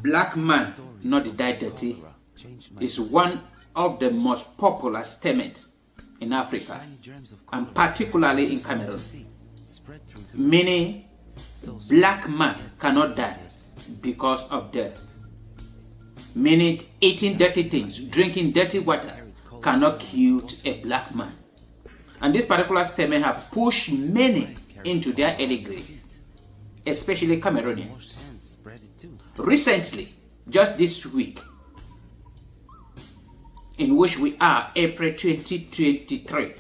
black man not die dirty is one of the most popular statements in Africa, and particularly in Cameroon. Meaning, black man cannot die because of death. Meaning, eating dirty things, drinking dirty water cannot kill a black man. And this particular statement has pushed many into their early grave, especially Cameroonians. Recently, just this week, in which we are, April 2023,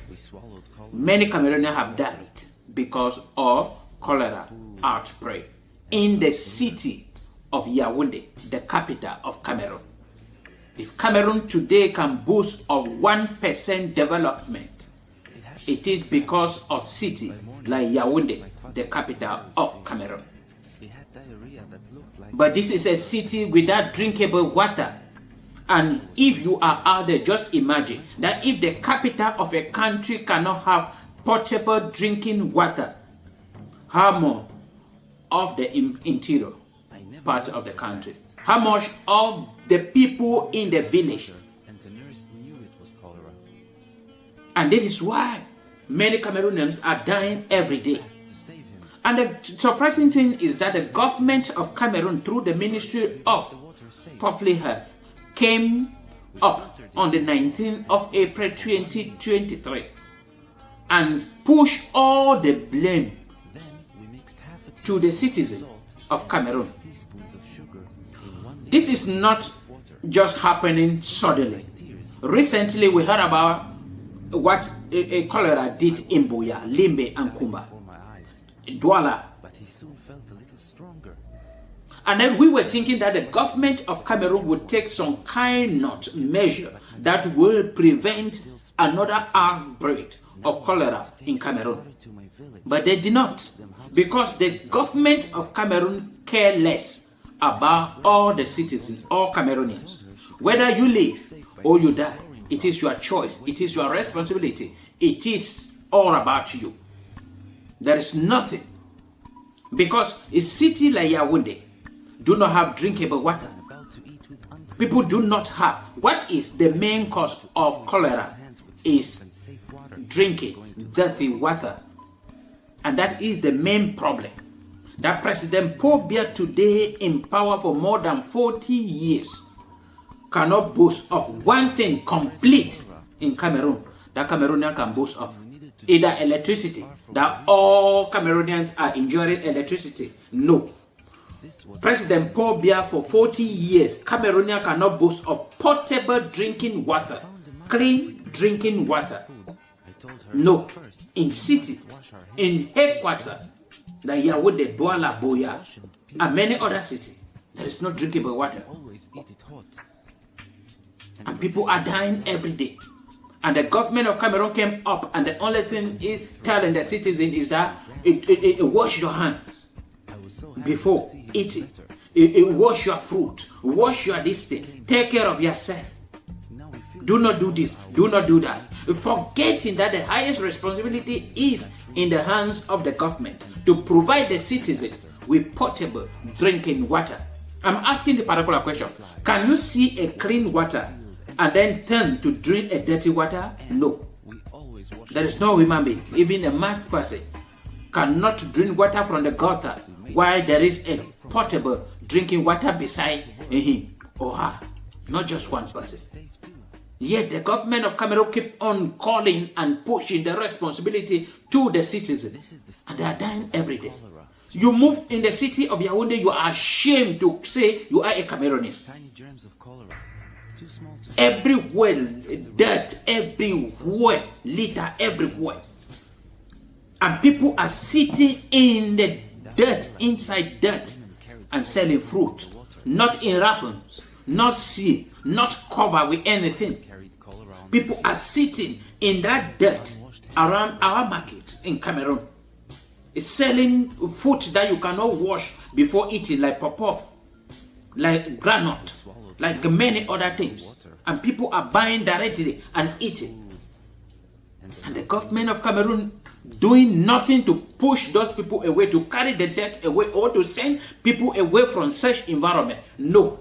many Cameroonians have died because of cholera outbreak in the city of Yaoundé, the capital of Cameroon. If Cameroon today can boast of 1% development, it is because of city like Yaoundé, the capital of Cameroon. But this is a city without drinkable water. And if you are out there, just imagine that if the capital of a country cannot have potable drinking water, how much of the interior part of the country? How much of the people in the village? And this is why many Cameroonians are dying every day. And the surprising thing is that the government of Cameroon, through the Ministry of Public Health, came up on the 19th of April 2023 and pushed all the blame to the citizens of Cameroon. This is not just happening suddenly. Recently, we heard about what a cholera did in Buya, Limbe, and Kumba, Douala. And then we were thinking that the government of Cameroon would take some kind of measure that will prevent another outbreak of cholera in Cameroon. But they did not, because the government of Cameroon care less about all the citizens, all Cameroonians. Whether you live or you die, it is your choice, it is your responsibility, it is all about you. There is nothing, because a city like Yaoundé do not have drinkable water. People do not have. What is the main cause of cholera? Is drinking dirty water. And that is the main problem. That President Paul Biya, today in power for more than 40 years, cannot boast of one thing complete in Cameroon that Cameroonians can boast of. Either electricity, that all Cameroonians are enjoying electricity. No. President Paul Biya, for 40 years, Cameroonians cannot boast of potable drinking water, clean drinking water. No. In city, in headquarters, the Yaoundé, Douala, Buya, and many other cities, there is no drinkable water. And people are dying every day. And the government of Cameroon came up, and the only thing is telling the citizen is that wash your hands before eating. Wash your fruit. Wash your this thing. Take care of yourself. Do not do this. Do not do that. Forgetting that the highest responsibility is in the hands of the government to provide the citizen with potable drinking water. I'm asking the particular question. Can you see a clean water and then turn to drink a dirty water? No. There is no human being, even a mad person, cannot drink water from the gutter while there is a potable drinking water beside him or her. Not just one person. Yet the government of Cameroon keep on calling and pushing the responsibility to the citizens, and they are dying every day. You move in the city of Yaoundé, you are ashamed to say you are a Cameroonian. Everywhere, dirt everywhere, litter everywhere. And people are sitting in the dirt, inside dirt, and selling fruit. Not in wrappers, not sealed, not covered with anything. People are sitting in that dirt around our markets in Cameroon. It's selling food that you cannot wash before eating, like pawpaw, like granite, like many other things. And people are buying directly and eating. And the government of Cameroon doing nothing to push those people away, to carry the debt away, or to send people away from such environment. No.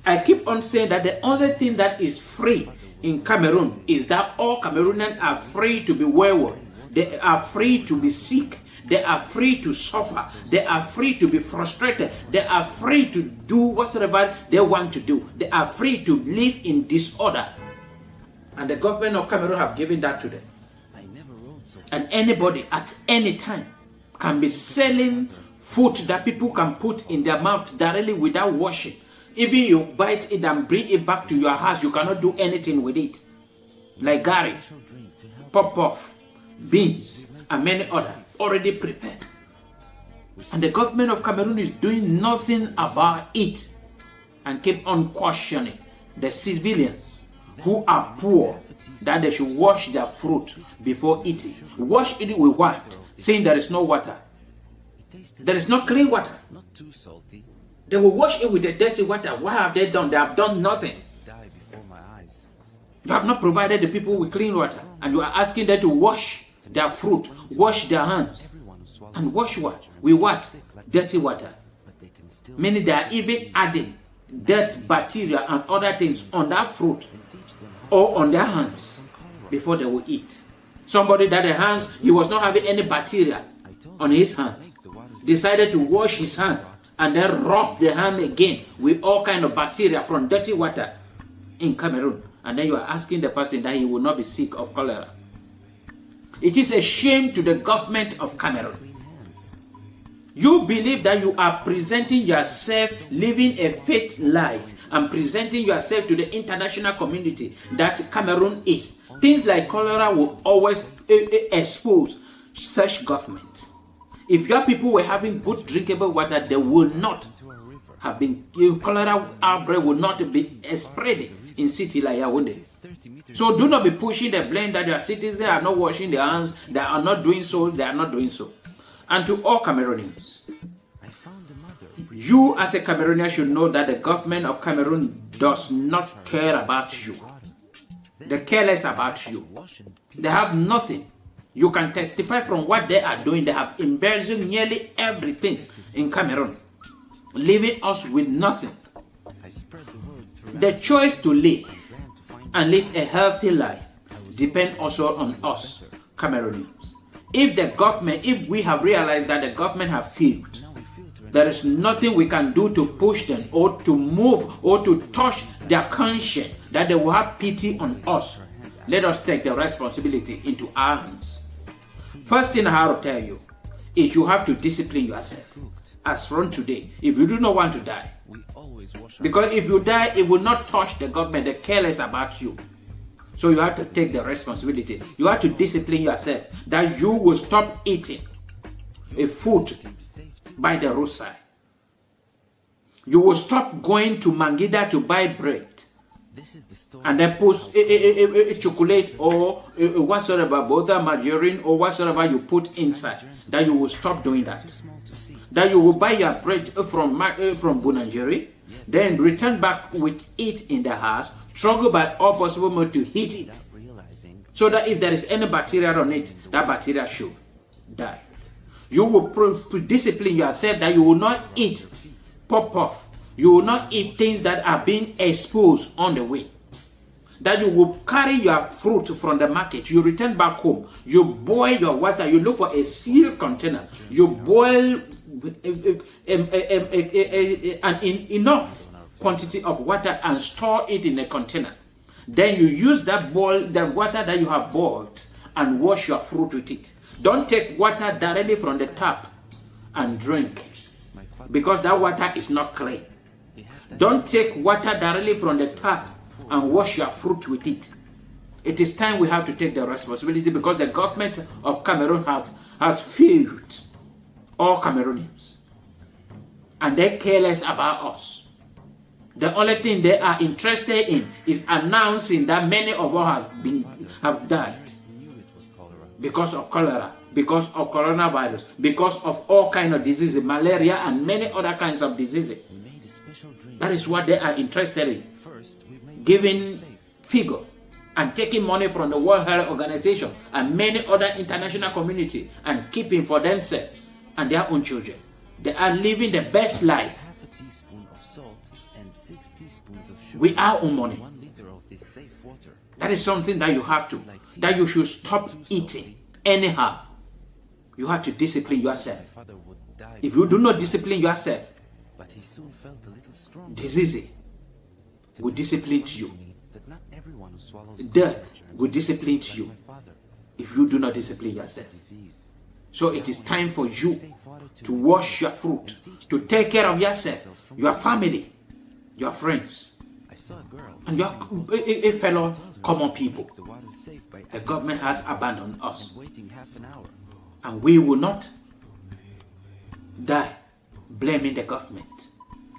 I keep on saying that the only thing that is free in Cameroon is that all Cameroonians are free to be wayward. They are free to be sick. They are free to suffer. They are free to be frustrated. They are free to do whatsoever they want to do. They are free to live in disorder. And the government of Cameroon have given that to them. And anybody at any time can be selling food that people can put in their mouth directly without washing. Even you bite it and bring it back to your house, you cannot do anything with it. Like Gary, pop-off, beans, and many others already prepared. And the government of Cameroon is doing nothing about it and keep on questioning the civilians who are poor that they should wash their fruit before eating. Wash it with what? Saying there is no water. There is no clean water. Not too salty. They will wash it with the dirty water. What have they done? They have done nothing. Die before my eyes. You have not provided the people with clean water, and you are asking them to wash their fruit, wash their hands, and wash what? With what? Dirty water. Meaning they are even adding dirt, bacteria, and other things on that fruit or on their hands before they will eat. Somebody that the hands, he was not having any bacteria on his hands, decided to wash his hand and then rub the hand again with all kind of bacteria from dirty water in Cameroon. And then you are asking the person that he will not be sick of cholera. It is a shame to the government of Cameroon. You believe that you are presenting yourself, living a faith life, and presenting yourself to the international community that Cameroon is. Things like cholera will always expose such government. If your people were having good drinkable water, they will not have been, cholera outbreak will not be spreading in city like Yaoundé. So do not be pushing the blame that your citizens are not washing their hands, they are not doing so, they are not doing so. And to all Cameroonians, you as a Cameroonian should know that the government of Cameroon does not care about you. They are careless about you. They have nothing. You can testify from what they are doing. They have embezzled nearly everything in Cameroon, leaving us with nothing. The choice to live and live a healthy life depends also on us, Cameroonians. If the government, if we have realized that the government have failed, there is nothing we can do to push them or to move or to touch their conscience that they will have pity on us. Let us take the responsibility into our hands. First thing I have to tell you is you have to discipline yourself. As from today, if you do not want to die, because if you die, it will not touch the government. They're careless about you. So you have to take the responsibility. You have to discipline yourself that you will stop eating a food by the roadside. You will stop going to Mangida to buy bread and then put a chocolate or whatsoever, butter, margarine or whatsoever you put inside. That you will stop doing that. That you will buy your bread from Bounangerie, then return back with it in the house, struggle by all possible means to heat it, so that if there is any bacteria on it, that bacteria should die. You will discipline yourself that you will not eat pop-off. You will not eat things that are being exposed on the way. That you will carry your fruit from the market. You return back home. You boil your water. You look for a sealed container. You boil enough quantity of water and store it in a container. Then you use the water that you have boiled and wash your fruit with it. Don't take water directly from the tap and drink, because that water is not clean. Don't take water directly from the tap and wash your fruit with it. It is time we have to take the responsibility, because the government of Cameroon has failed all Cameroonians. And they're careless about us. The only thing they are interested in is announcing that many of us have died because of cholera, because of coronavirus, because of all kinds of diseases, malaria and many other kinds of diseases. That is what they are interested in, giving figure and taking money from the World Health Organization and many other international community and keeping for themselves and their own children. They are living the best life. Half a teaspoon of salt and 6 teaspoons of sugar. With our own money. 1 liter of this safe water. That is something that you have to, that you should stop eating anyhow. You have to discipline yourself. My father would die, If you do not discipline yourself, but he soon felt a little stronger. disease will discipline you. That not everyone who swallows Death will discipline you my father if you do not discipline yourself. disease. So it is time for you to wash your fruit, to take care of yourself, your family, your friends, I saw a girl. and your a fellow common people. The water safe by The government has abandoned us, waiting half an hour. and we will not die blaming the government.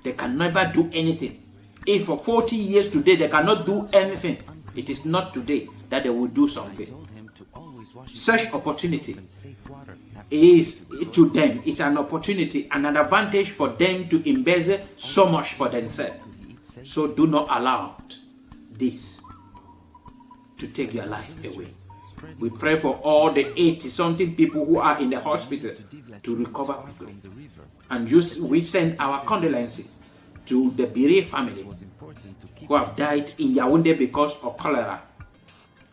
They can never do anything. If for 40 years today they cannot do anything, it is not today that they will do something. Told him to always wash his Such hands opportunity in safe water after is to them, it's an opportunity and an advantage for them to embezzle so much for themselves. he eats safe. So do not allow this to take your life away. We pray for all the 80-something people who are in the hospital to recover quickly. From the river, And we send our condolences to the bereaved family it was important to keep who have died in Yaoundé because of cholera.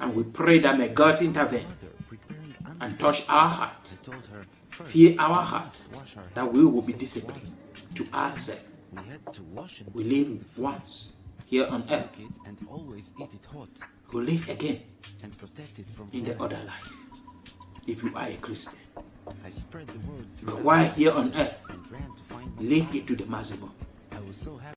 And we pray that may God intervene mother preparing and touch our heart, I told her first fill our heart, wash our that we will be disciplined to ourselves. we had to wash and We live once here on earth. cook it and always eat it hot We live again and protect it from in the flies. other life. If you are a Christian, I spread the word through but the while here on earth, and ran to find my live it to the maximum. I was so happy.